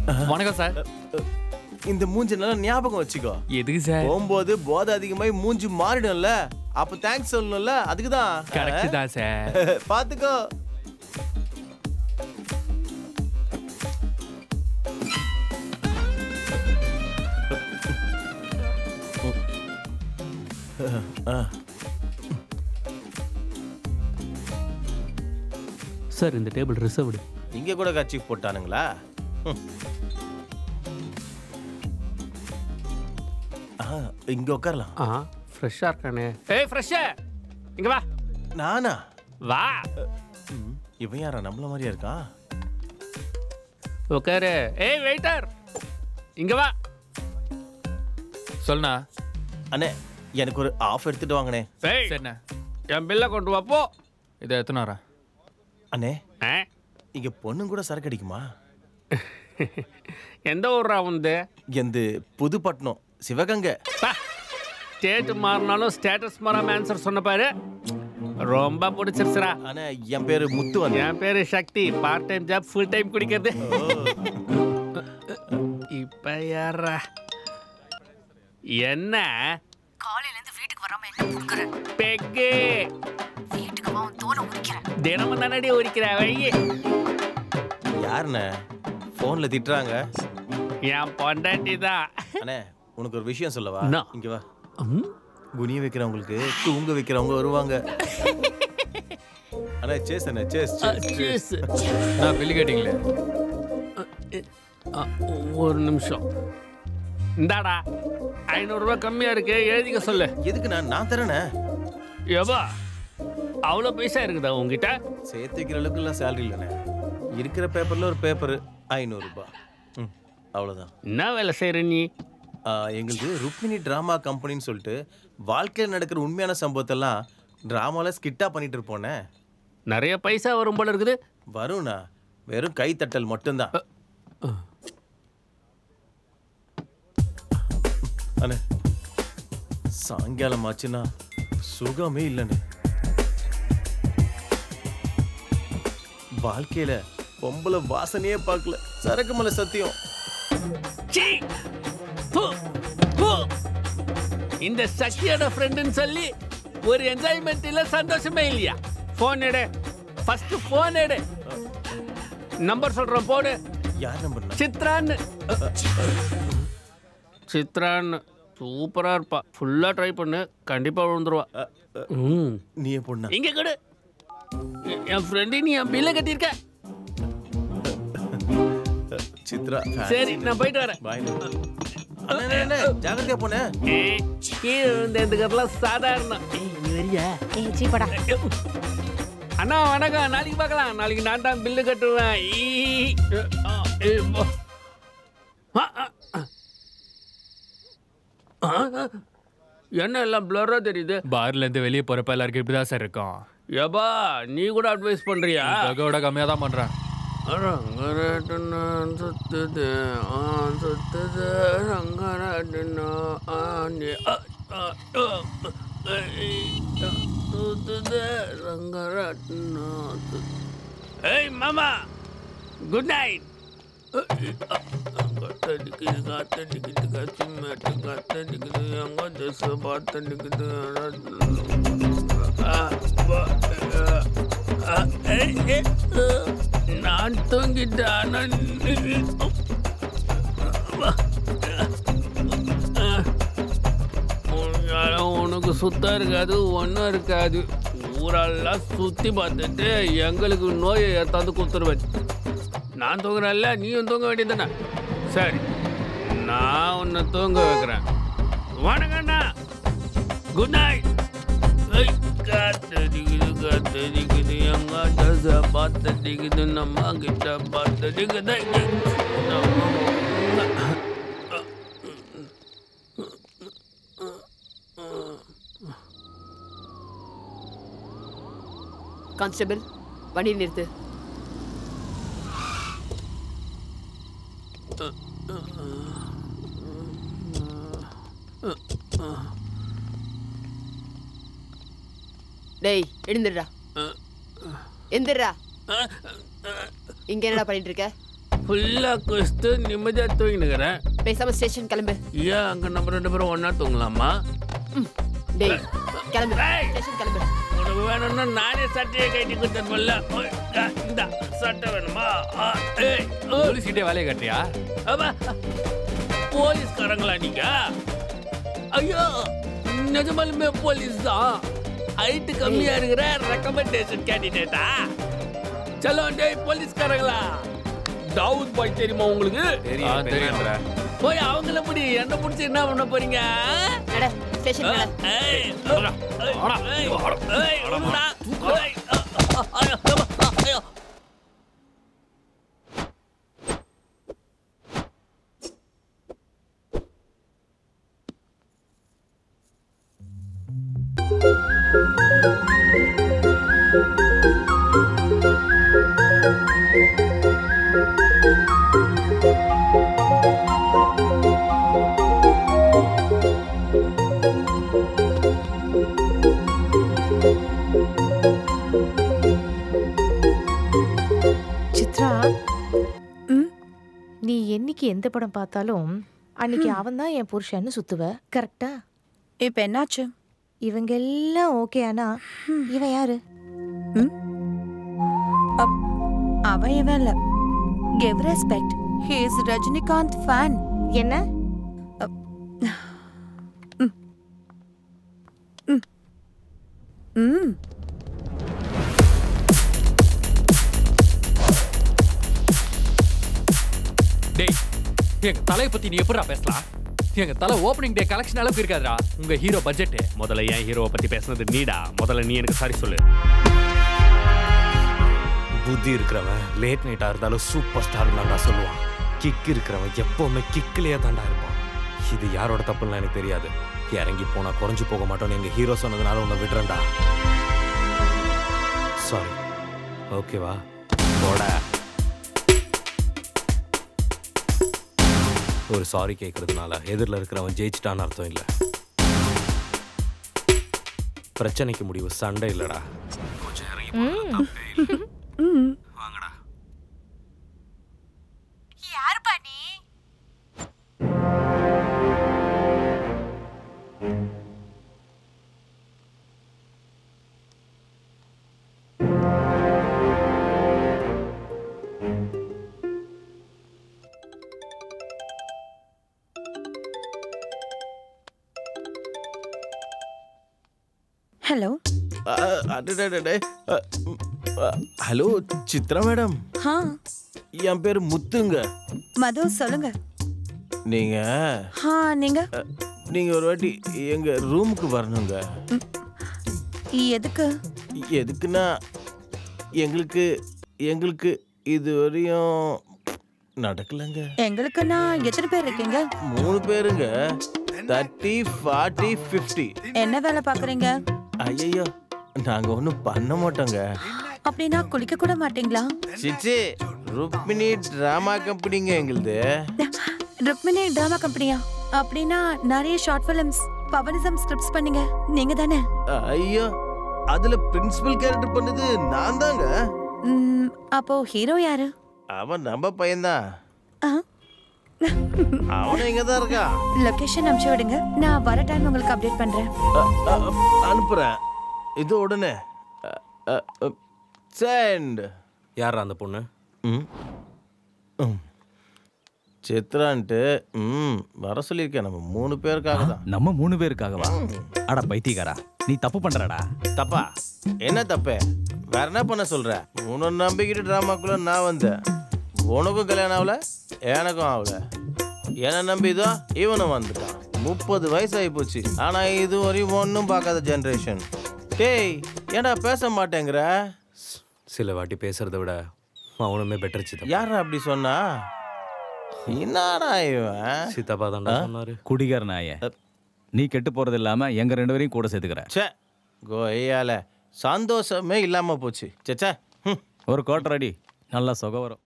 வணக்கம் சார். இந்த மூஞ்சி நல்லா ஞாபகம் வச்சுக்கோ. எதுக்கு சார்? போகும்போது போதை அதிகமாகி மூஞ்சி மாறிடும்ல, அப்ப தேங்க்ஸ் சொல்லணும்ல, அதுக்கு தான். கரெக்ட் தான் சார். பாத்துக்கோ. சார் இந்த டேபிள் ரிசர்வ்டு. இங்க கூட கட்சி போட்டானுங்களா? இங்க உட்காரலாம். ஃப்ரெஷ்ஷாக இருக்கானே. ஏய் ஃப்ரெஷ்ஷா இங்கே வா. நானா? வா. இவன் யாரா நம்மள மாதிரியா இருக்கான்? உட்காரு. ஏய் வெயிட்டர் இங்கே வா. சொல்லுண்ணா. அண்ணே எனக்கு ஒரு ஆஃப் எடுத்துட்டு வாங்கண்ணே. சரிண்ணா. என் பில்லை கொண்டு வா போ. இதை எத்தனை வரேன் அண்ணே? இங்க பொண்ணுங்க கூட சரக்கு அடிக்குமா? எந்த ஊர்ரா வந்து? எந்த புதுப்பட்டினம் சிவகங்கை. ஸ்டேட் மாறினாலும் ஸ்டேட்டஸ் மாறாம ஆன்சர் சொன்ன பாரு, ரொம்ப பிடிச்சிருச்சுரா. அண்ணே என் பேரு முத்து. என் பேரு Sakthi. Part time job full time குடிக்கிறது. இப்ப யாரா என்ன காலையில இருந்து வீட்டுக்கு வராம என்ன புடுக்குற? பெக்கு வீட்டுக்கு வா, உன் தோலை உரிக்கிறேன். தினமும் தானடி உரிக்கிற வையே. யாருண்ணே போன்ல திட்டுறாங்க? என் பொண்டாட்டி தான். அண்ணே உனக்கு ஒரு விஷயம் சொல்லவா? என்ன? இங்க வா. குனிய வைக்கிறவங்களுக்கு தூங்க வைக்கிறவங்க வருவாங்க. அண்ணே சேஸ் அண்ணே சேஸ் சேஸ். நான் பில்லு கேட்டிங்களே. ஒரு நிமிஷம். இந்தாடா 500 ரூபாய் கம்மியா இருக்கு, எழுதிக்க சொல்லு. எதுக்கு? நான் தரேனே. எவ்வா அவ்வளோ பைசா இருக்குதா உங்ககிட்ட? சேர்த்து வைக்கிற அளவுக்கு எல்லாம் சேலரி இல்லைண்ணே. இருக்கிற பேப்பர்ல ஒரு பேப்பர் 500 ரூபாய். அவ்வளோதான். என்ன வேலை செய்யற நீ? எங்களுக்கு ருக்மிணி டிராமா கம்பெனின்னு சொல்லிட்டு வாழ்க்கையில் நடக்கிற உண்மையான சம்பவத்தெல்லாம் டிராமாவில் ஸ்கிட்டாக பண்ணிட்டு இருப்போனே. நிறைய பைசா வரும் போல இருக்குது. வரும்ண்ணா, வெறும் கைத்தட்டல் மட்டும்தான். அண்ணே சாயங்காலம் ஆச்சுன்னா சுகமே இல்லைண்ணே. வாழ்க்கையில பொம்பளை வாசனையே பார்க்கல. சரக்கு மேல சத்தியம். இந்த சக்தியோட ஃப்ரெண்டுன்னு சொல்லி ஒரு என்ஜாய்மெண்ட் இல்ல, சந்தோஷமே இல்லையா? போன் எடு, ஃபர்ஸ்ட் போன் எடு. நம்பர் சொல்றேன் போடு. யார் நம்பர்? சித்ரான்னு. சித்ரான்னு சூப்பரா இருப்பா. ஃபுல்லா ட்ரை பண்ணு, கண்டிப்பா விழுந்துருவா. நீ பொண்ணா? இங்க கொடு. என் ஃப்ரெண்டு நீ என் பில்ல கட்டியிருக்க. சித்ரா. சரி நான் போயிட்டு வரேன். பாய். ஜாகிரதையா போனே. கீழே விழுந்ததுக்கெல்லாம் சாதாரணம். நீ வரியா? சீப்படா. அண்ணா வணக்கம், நாளைக்கு பார்க்கலாம். நாளைக்கு நான் தான் பில்லு கட்டுவேன். என்ன எல்லாம் பிளரா தெரியுது? பார்ல இருந்து வெளியே போறப்ப எல்லாருக்கும் இப்படிதான் சார் இருக்கும். ஏபா நீ கூட அட்வைஸ் பண்றியா? அதோட கம்மியா தான் பண்றேன். சுத்துது சுத்துது ரங்கராட்டனா சுத்துது ரங்கராட்டனா. ஏய் மாமா, குட் நைட். காத்தடிக்குது காத்தடிக்குது காத்து காத்தடிக்குது எங்க தேச பார்த்தடிக்குது. நான் தூங்கிட்டேன். உனக்கு சுத்தம் இருக்காது, ஒன்றும் இருக்காது. ஊரெல்லாம் சுற்றி பார்த்துட்டு எங்களுக்கு நோயை ஏற்றாந்து கொடுத்துருவேன். நான் தூங்குறேன்ல, நீயும் தூங்க வேண்டியதானே? சரி நான் உன்னை தூங்க வைக்கிறேன். வணக்கண்ணா, குட் நைட். காத்தடிக்குது காத்தடிக்குது எங்க தசை பார்த்தடிக்குது நம்ம கிட்ட பார்த்தடிக்குது. கான்ஸ்டபிள் வண்டி நிறுத்து. டேய் எழுந்துடுறா. எந்திரா. இங்க என்னடா பண்ணிட்டு இருக்க? ஃபுல்லாக குஸ்து நிம்மதியாக தூங்கினுக்கிறேன். பேசாம ஸ்டேஷன் கிளம்பு. ஏன் அங்கே நம்ம 2 பேரும் ஒன்றா தூங்கலாமா? டேய் கிளம்பு. ஏய். ஸ்டேஷன் கிளம்பு. உனக்கு வேணும்னா நானே சட்டையை கட்டி கொடுத்துருப்பல்ல. இந்த சட்டை வேணுமா? ஏய் போலீஸ்கிட்டே வேலையை கட்டுறியா? அப்பா, போலீஸ்காரங்களா நீங்க? ஐயோ நிஜமாலுமே போலீஸ் தான். ஹைட்டு கம்மியா இருக்கிற ரெக்கமெண்டேஷன் கேண்டிடேட்டா? சலோ டேய் போலீஸ்காரங்களா. தாவூத் பாய் தெரியுமா உங்களுக்கு? தெரியும்டா. போய் அவங்கள பிடி, என்ன பிடிச்சி என்ன பண்ண போறீங்க? நட ஸ்டேஷன் மேல. ஏய், ஏய், ஏய், விடுடா. ஏய், ஐயோ. சித்ரா, நீ என்னைக்கு எந்த படம் பார்த்தாலும் அன்னைக்கு அவன் தான் என் புருஷன்னு சுத்துவ, கரெக்டா? இப்ப என்னாச்சு? இவங்க எல்லாம் ஓகே, ஆனா இவன் யாரு? அவன் இவன் இல்ல. Give respect. He is Rajinikanth fan. என்ன? டேய், எங்க தலையை பத்தி நீ எப்படிடா பேசலாம்? எங்க தலை ஓப்பனிங் டே கலெக்ஷன் அளவுக்கு இருக்காதுடா உங்க ஹீரோ பட்ஜெட். முதல்ல ஏன் ஹீரோவை பத்தி பேசுனது நீடா. முதல்ல நீ எனக்கு சாரி சொல்லு. புத்தி இருக்கிறவன் லேட் நைட்டாக இருந்தாலும் சூப்பர் ஸ்டார் தான்டா சொல்லுவான். கிக் இருக்கிறவன் எப்போவுமே கிக்கிலேயே தாண்டா இருப்பான். இது யாரோட தப்புன்னு எனக்கு தெரியாது. இறங்கி போனால் குறைஞ்சி போக மாட்டோன்னு எங்கள் ஹீரோ சொன்னதுனால உன்னை விடுறேன்டா. சாரி. ஓகேவா? போட. ஒரு சாரி கேட்கறதுனால எதிரில் இருக்கிறவன் ஜெயிச்சிட்டான்னு அர்த்தம் இல்லை. பிரச்சனைக்கு முடிவு சண்டை இல்லைடா. கொஞ்சம் இறங்கி போகிறது. வாங்கடா. யார் பாணி? ஹலோ. Hello Chitra madam. என் பேர் முத்துங்க. மது சொல்லுங்க. நீங்க நீங்க ஒரு வாட்டி எங்க ரூமுக்கு வரணுங்க. எதுக்கு? எதுக்குன்னா எங்களுக்கு எங்களுக்கு இது வரையும் நடக்கலங்க. எங்களுக்குன்னா எத்தனை பேர் இருக்கீங்க? 3 பேருங்க. 30, 40, 50. என்ன வேலை பாக்குறீங்க? ஐயோ, நாங்க ஒன்றும் பண்ண மாட்டோங்க. அப்படின்னா குளிக்க கூட மாட்டீங்களா? சிச்சி, ருக்மிணி டிராமா கம்பெனிங்க எங்களுது. ருக்மிணி டிராமா கம்பெனியா? அப்படின்னா நிறைய ஷார்ட் ஃபிலிம்ஸ், பவனிசம் ஸ்கிரிப்ட்ஸ் பண்ணீங்க நீங்க தானே? ஐயோ, அதுல பிரின்சிபல் கேரக்டர் பண்ணது நான் தாங்க. அப்போ ஹீரோ யாரு? அவன் நம்ம பையன்தான். அவன் இங்க தான் இருக்கா. லொகேஷன் அனுப்பிச்சு விடுங்க, நான் வர டைம் உங்களுக்கு அப்டேட் பண்றேன். அனுப்புறேன் இது உடனே. சென்ட். யாரா அந்த பொண்ணு? சித்ரான்ட்டு வர சொல்லியிருக்கேன். நம்ம 3 பேருக்காக தான். நம்ம 3 பேருக்காகவா? அட பைத்தியக்காரா, நீ தப்பு பண்றடா. தப்பா? என்ன தப்பு? வேற என்ன பண்ண சொல்ற? உன்னை நம்பிக்கிட்டு டிராமாக்குள்ள நான் வந்தேன். உனக்கும் கல்யாணம் ஆகல, எனக்கும் ஆகல. என்ன நம்பிதோ இவனும் வந்துட்டான். 30 வயசு ஆகி போச்சு. ஆனா இது வரையும் ஒன்றும் பார்க்காத ஜென்ரேஷன். டேய், ஏன்டா பேச மாட்டேங்கிற? சில வாட்டி பேசுறத விட அவனுமே பெட்டர் சித்தப்பா. யாரா அப்படி சொன்னா? என்னடா இவன்? சித்தப்பா தான்டா சொன்னாரு. குடிகார நாய, நீ கெட்டு போறது இல்லாம எங்க 2 பேரையும் கூட சேர்த்துக்கிற. சே, கோயால சந்தோஷமே இல்லாம போச்சு. சேச்சா, ஒரு கோட்டர் அடி, நல்லா சுகம் வரும்.